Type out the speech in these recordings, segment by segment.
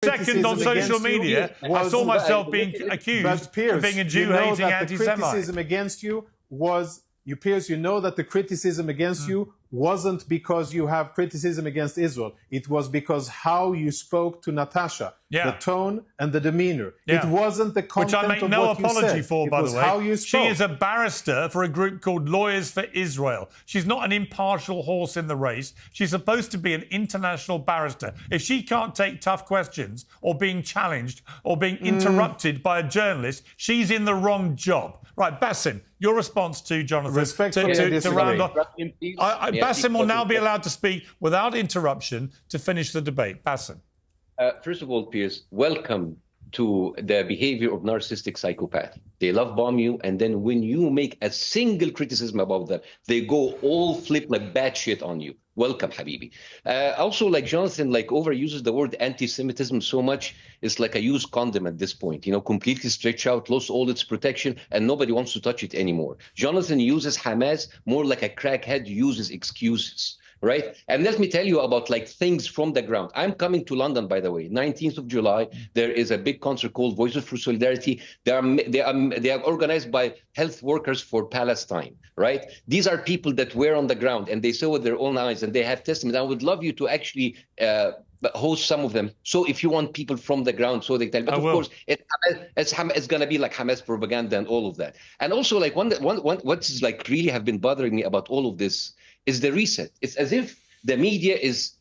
Second, on social media, I saw myself being accused of being a Jew-hating anti-Semite. The criticism against you was, Piers, you know that the criticism against you wasn't because you have criticism against Israel. It was because how you spoke to Natasha, the tone and the demeanor. It wasn't the content of what you said. Which I make no apology for, by the way. How you spoke. She is a barrister for a group called Lawyers for Israel. She's not an impartial horse in the race. She's supposed to be an international barrister. If she can't take tough questions or being challenged or being interrupted by a journalist, she's in the wrong job. Right, Bاسم, your response to Jonathan to round off. Bاسم will now be allowed to speak without interruption to finish the debate. Bاسم. First of all, Piers, welcome to the behavior of narcissistic psychopath. They love bomb you, and then when you make a single criticism about them, they go all flip like bad shit on you. Welcome, Habibi. Also, like Jonathan, overuses the word anti-Semitism so much, it's like a used condom at this point. You know, completely stretched out, lost all its protection, and nobody wants to touch it anymore. Jonathan uses Hamas more like a crackhead uses excuses. Right. And let me tell you about things from the ground. I'm coming to London, by the way, 19th of July. There is a big concert called Voices for Solidarity. They are organized by health workers for Palestine. Right. These are people that were on the ground and they saw with their own eyes and they have testimony. I would love you to actually host some of them. So if you want people from the ground, so they tell. But of course, it's going to be like Hamas propaganda and all of that. And also what's really have been bothering me about all of this is the reset. It's as if the media is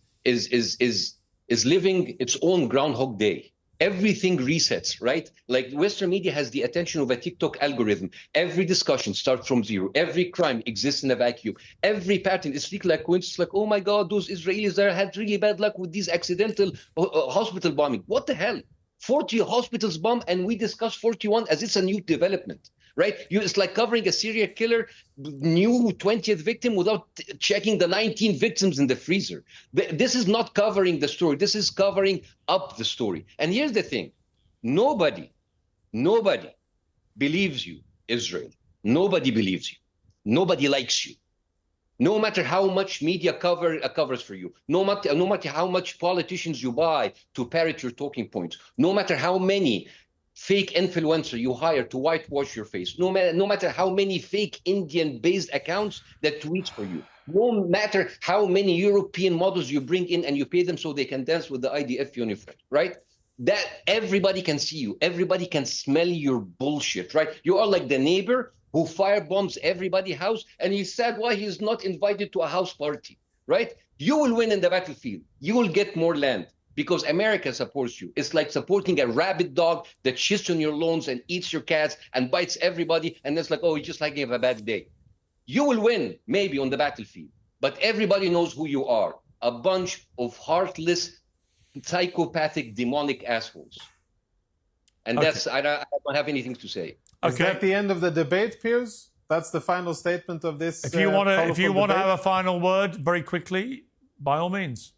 living its own Groundhog Day. Everything resets, right? Like Western media has the attention of a TikTok algorithm. Every discussion starts from zero. Every crime exists in a vacuum. Every pattern is like coincidence. Like, oh my God, those Israelis there had really bad luck with these accidental hospital bombing. What the hell? 40 hospitals bombed, and we discuss 41 as it's a new development. Right? It's like covering a serial killer, new 20th victim without checking the 19 victims in the freezer. This is not covering the story. This is covering up the story. And here's the thing. Nobody believes you, Israel. Nobody believes you. Nobody likes you. No matter how much media covers for you, no matter how much politicians you buy to parrot your talking points, no matter how many fake influencer you hire to whitewash your face, no matter how many fake Indian-based accounts that tweets for you, no matter how many European models you bring in and you pay them so they can dance with the IDF uniform, right? That everybody can see you, everybody can smell your bullshit, right? You are like the neighbor who firebombs everybody's house and he's sad why he's not invited to a house party, right? You will win in the battlefield. You will get more land. Because America supports you. It's like supporting a rabid dog that shits on your lawns and eats your cats and bites everybody. And it's like, oh, you just like you have a bad day. You will win, maybe, on the battlefield. But everybody knows who you are. A bunch of heartless, psychopathic, demonic assholes. And that's, I don't have anything to say. Is that the end of the debate, Piers? That's the final statement of this If you want to have a final word very quickly, by all means.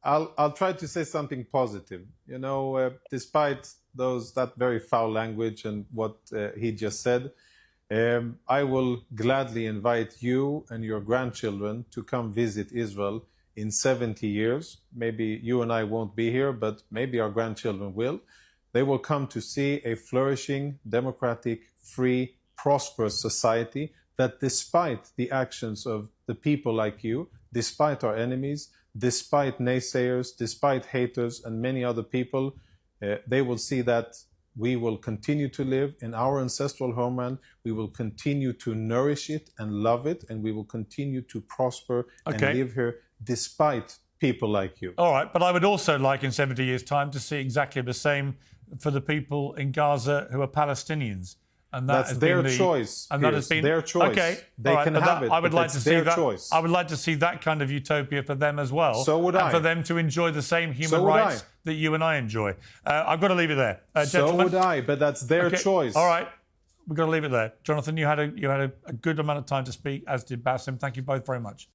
I'll try to say something positive. You know, despite that very foul language and what he just said, I will gladly invite you and your grandchildren to come visit Israel in 70 years. Maybe you and I won't be here, but maybe our grandchildren will. They will come to see a flourishing, democratic, free, prosperous society that despite the actions of the people like you, despite our enemies, despite naysayers, despite haters and many other people, they will see that we will continue to live in our ancestral homeland. We will continue to nourish it and love it, and we will continue to prosper and live here despite people like you. All right, but I would also like in 70 years' time to see exactly the same for the people in Gaza who are Palestinians. And that's their choice. And that has been their choice. Okay, they can have it. I would like to see that. Choice. I would like to see that kind of utopia for them as well. So would I. And for them to enjoy the same human rights that you and I enjoy. I've got to leave it there, so would I. But that's their choice. All right, we've got to leave it there. Jonathan, you had a good amount of time to speak, as did Bاسم. Thank you both very much.